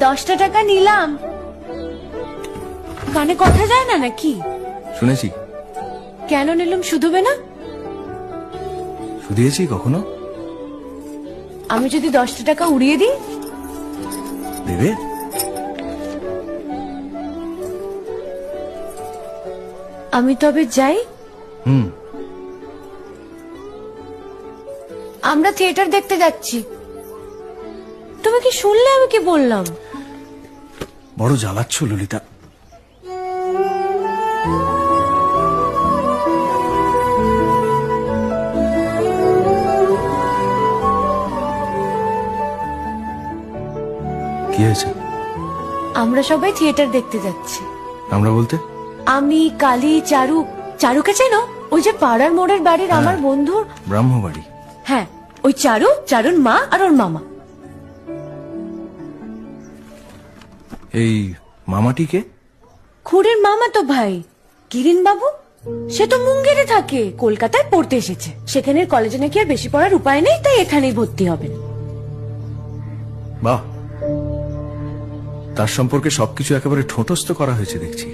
10টা টাকা নিলাম। কানে কথা যায় না নাকি? শুনেছি। কেন নিলাম? শুধুবে না? শুধিয়েছি কখনো? আমি যদি 10টা টাকা উড়িয়ে দিই? দেবে? আমি তবে যাই। আমরা থিয়েটার দেখতে যাচ্ছি। তুমি কি শুনলে আমি কি বললাম? বড় জ্বালাচ্ছ ললিতা। কি হয়েছে? আমরা সবাই থিয়েটার দেখতে যাচ্ছি। আমরা বলতে? আমি, কালী, চারু। চারুকে চেনো? ওই যে পাড়ার মোড়ের বাড়ির আমার বন্ধুর ব্রাহ্মবাড়ি। হ্যাঁ, ওই চারু, চারুর মা আর ওর মামা। এই মামাটিকে? খুড়ের মামা তো ভাই, কিরিন বাবু। সে তো মুঙ্গেরে থাকে, কলকাতায় পড়তে এসেছে। সেখানের কলেজে নাকি আর বেশি পড়ার উপায় নেই, তাই এখানেই ভর্তি হবেন। বাহ, তার সম্পর্কে সবকিছু একেবারে ঠোঁটস্থ করা হয়েছে দেখছি।